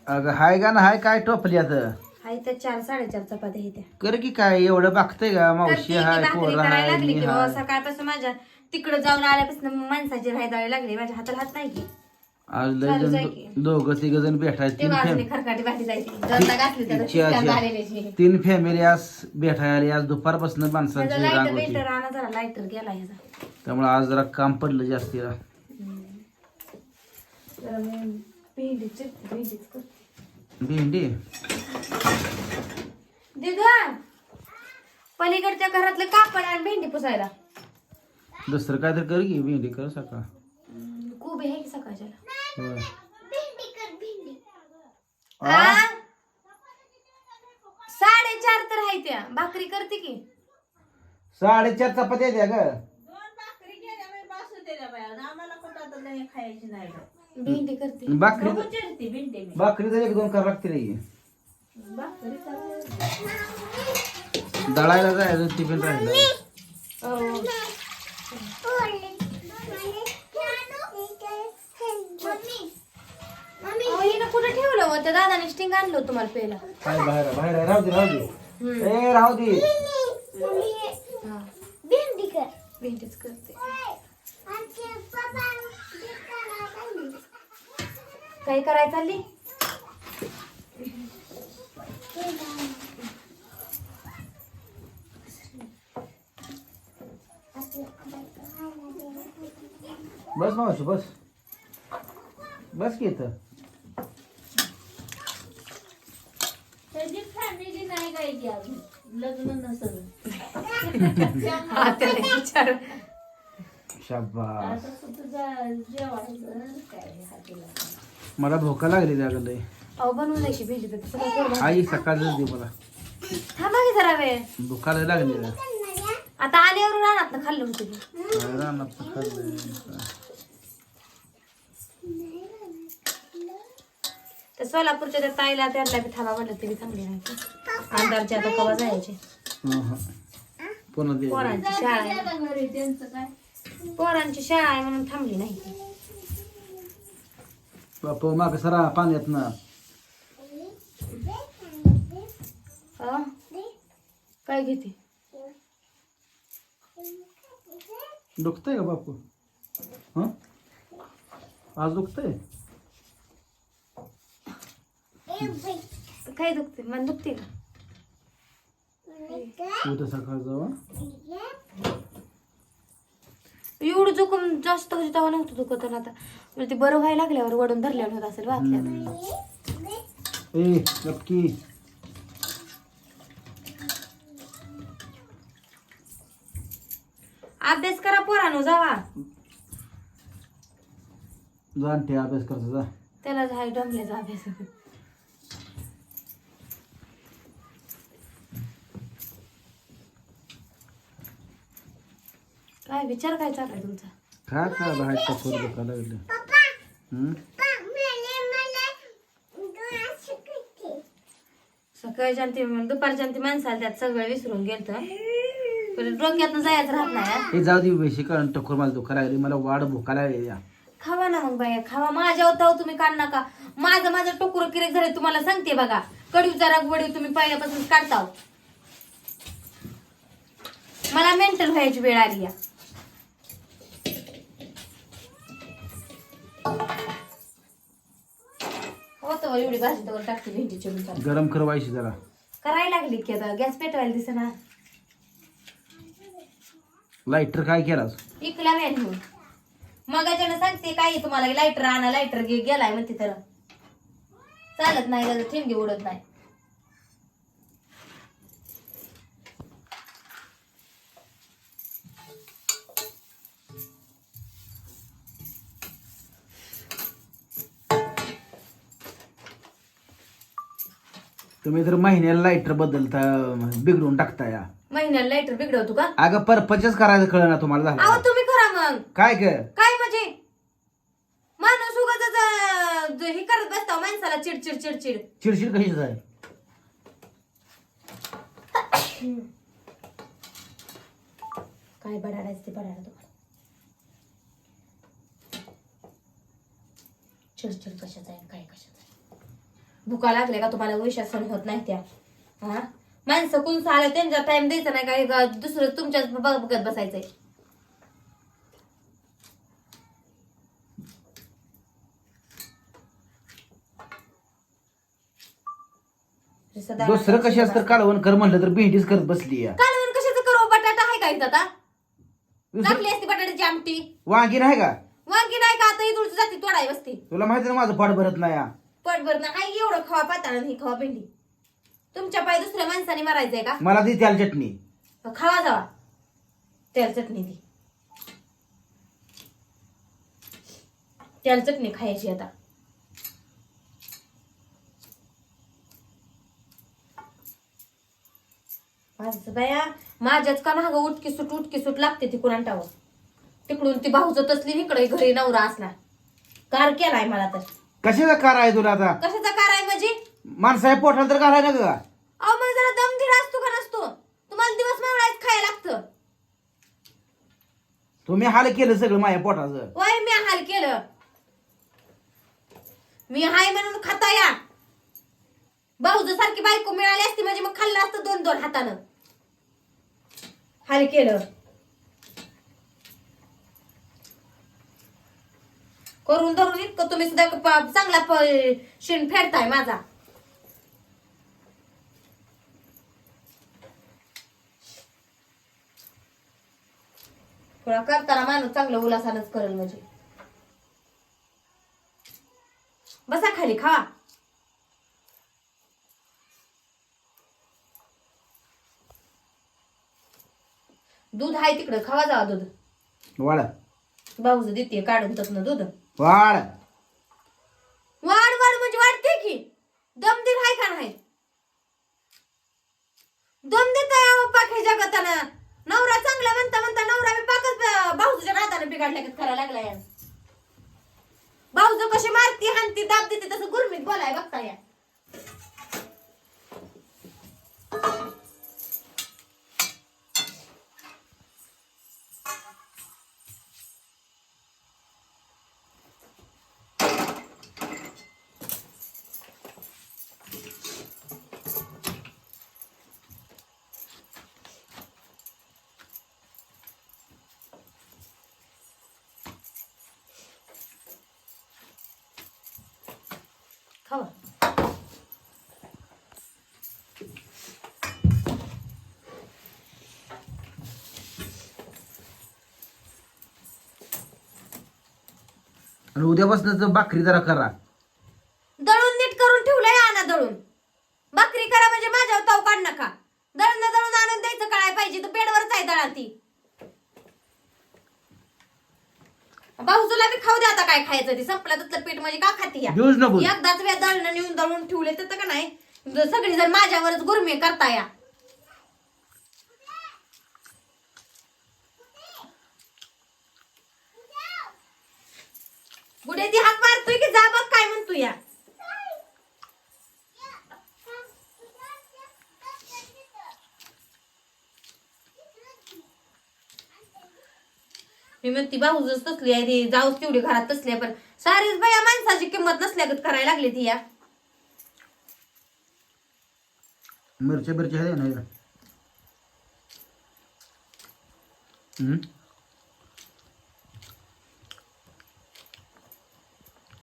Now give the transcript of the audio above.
अगं हाय का ना हाय काय टोपली आता हाय त्या 4-4.5 चपात्या आहेत त्या. कर की काय एवढं बघतंय का करते मावशी की हाय भाकरी पोरं करायला हाय लागली मी की बाबा हाय सकाळपासून माझ्या तिकडे जाऊन आल्यापासून माणसाची राहायला लागली माझ्या हाताला हात नाही की आज लय चालूच जण आहे की. दोघं तिघ जण भेटाय ते अजून खरकाटी भाजी जायची दोनदा घातली त्याला तिसऱ्यांदा आलेली. 3 फॅमिली आज भेटायला आली आज दुपारपासून ह्याचा माणसांची राग लाईटर होती बिटर आणा जरा लाईटर गेला ह्याचा. त्यामुळे आज जरा काम पडलं जास्तीला जरा मी भेंडीच करते. भेंडी दिदू पलीकडच्या घरातलं कापड आणि भेंडी पुसायला दुसरं काय तर कर की भेंडी कर सकाळ कोबी आहे की सकाळच्याला. होय. आ? 4:30 तर आहे त्या भाकरी करते की 4.5 चपात्या द्या ग भेंडी करते. भाकरी तर 1-2 करावं लागते रे दळायला जायचं टिफिन राहिलं कुठे ठेवलं होतं दादाने स्टिंग आणलं होतं तुम्हाला पहिला. काय बाहेर बाहेर राहू दे ए राहू दे भेंडीच करते. काय करायचं चालली बस मावशी बस बस की इथं फॅमिली नाही काय की अजून लग्न नसलं हा त्याला विचार. शाबास आता तुझं जेवायचं काय हातीला मला भोका लागली त्या लय अहो बनवून द्यायची भेंडी तर सगळं पोट आई सकाळच दे मला थांबा की जरा वेळ. भुका लय लागली रे. आता आल्यावर रानात खाल्लं होतं की. काय रानात खाल्लंय. त्या सोलापूरच्या त्या ताईला त्याला बी थांबा म्हणलं तरी चांगली नाही अंधारचे आता कवा जायचे. पुन्हा दे पोरांची शाळा आहे. घरी त्यांचं काय पोरांची शाळा आहे म्हणून थांबली नाही. बापू माग सरा पाण्यात ना अं? काय घेते दुखतंय का बापू हं आज दुखतंय काय दुखते मन दुखते का उद्या सकाळ जाऊ एवढं जोखम जास्त होती तेव्हा नव्हतं दुखत आणि आता म्हणजे ते बरं व्हायला लागल्यावर वडून धरल्यावर होत असेल वाचल्यात. ए नक्की अभ्यास करा पोरानो जावा जाणते अभ्यास करतो जा त्याला हाय डमल्याचा अभ्यास. काय विचार काय चाललाय तुमचा काय काय बाहेर टकोर दुखा लागले सकाळी शांती दुपारच्या ती माणसाला त्यात सगळं विसरून गेलत डोक्यातनं जायचं राहत नाही. हे जाऊ दे बेशी कारण टकोर मला दुखा लागली मला वाढ भुका लागली खावा ना मग बाया खावा माझ्या होता तुम्ही काढ नका माझं टोकुर किरेक झाले तुम्हाला सांगते बघा कडीचा रगवडी तुम्ही पहिल्यापासून काढता मला मेंटल व्हायची वेळ आली या. होतं एवढी भाजी तर टाकते भेंडी चिरून गरम करवायची जरा करायला लागली की आता गॅस पेटवायला दिसेना. लाईटर काय केलास इकला मेनू मगाच्यानं सांगते काय तुम्हाला लाईटर आणा लाईटर गेलाय म्हणते तर चालत नाही त्याचं ठिणगी उडत नाही. तुम्ही तर महिन्याला लाईटर बदलता बिघडून टाकता या महिन्याला लाईटर बिघडवतो का अगं परपचेच करायचं कळ ना तुम्हाला अहो झालं तुम्ही करा मग काय कर काय म्हणजे माणूस उगाच हे करत बसता माणसाला चिडचिड चिडचिड चिडचिड कशी आहे काय बडाडायचं ते बडाडा तुम्हाला चिडचिड कशाच आहे काय कशाच आहे भुका लागले का तुम्हाला विश्वास सण होत नाही त्या हा माणसं कुणसं आलं त्यांचा टाइम द्यायचा नाही काय दुसरं तुमच्याच बघत बसायचंय. दुसरं कशाच तर कालवण कर म्हणलं तर भेंडीच करत बसली या. कालवण कशाचं करू? बटाटा आहे का इथं आता? टाकली असती बटाट्याची आमटी. वांगी नाही का? वांगी नाही का? आता इथून जाती तोडाय बसती. तुला माहिती ना माझं पोट भरत नाही या. पटभर ना हाय एवढं खावा पाताळ ही खावा भेंडी. तुमच्या पाय दुसऱ्या माणसाने मारायचंय का? मला ती त्याला चटणी. खावा जावा त्याला चटणी दी. त्याला चटणी खायची आता. माझं बाया माझ्याच का मागं उटकी सूट लागते ती कुणाटावर. तिकडून ती भाऊच तसली इकडे घरी नवरा असला कार केलाय मला तर. कशाचा कार आहे तुला आता? कशाचा कार आहे म्हणजे? माणसाच्या पोटाला तर घालाय ना का? अहो मला जरा दमधीर असतो का नसतो? तुम्हाला दिवस मावळायच खायला लागतं. तुम्ही हाल केलं सगळं माझ्या पोटाचं. वय मी हाल केलं. मी हाय म्हणून खाता या. भाऊज सारखी बायको मिळाली असती म्हणजे मग खाल्लं असतं 2-2 हातानं. हाल केलं करून धरून इतकं तुम्ही सुद्धा चांगला शिण फेडताय माझा. थोडा करताना माणूस चांगलं उलासानच करेल म्हणजे. बसा खाली खावा. दूध आहे तिकडं खावा जावा दूध. वाढ भाऊज देते काढून तसं दूध. वाढ वाढ वाढ म्हणजे वाढते की दमदीर आहे का नाही? दम देताय पाखे जगताना. नवरा चांगला म्हणता म्हणता नवरा बी पाकच भाऊच्या नादाने बिघडल्या का करायला लागला या. भाऊज कशी मारती हानती दाब देते तसं गुरमीत बोलाय बघता या. खावा. आणि उद्यापासून भाकरी जरा करा. दळून नीट करून ठेवलंय आणा दळून. भाकरी करा म्हणजे माझ्यावर ताव काढ नका. दळून आणून द्यायचं कळाय पाहिजे तर बेडवरच आहे दळा ती. भाऊजूला बी खाऊ दे आता काय खायचं ते. संपलं त्यातलं पीठ म्हणजे का खाती या? दिवस नको. एकदाच व्या दळणं नेऊन दळून ठेवले तर का नाही सगळी जण माझ्यावरच गुरमे करता या. गुडे ती हाक मारतोय की जा बघ काय म्हणतो या. मी म्हणती भाऊजच तसली आहे ती जाऊच तेवढी घरात तसली आहे पण सारीच बाया माणसाची किंमत नसल्यागत करायला लागली ती या. मिरच्या आहे नाही का?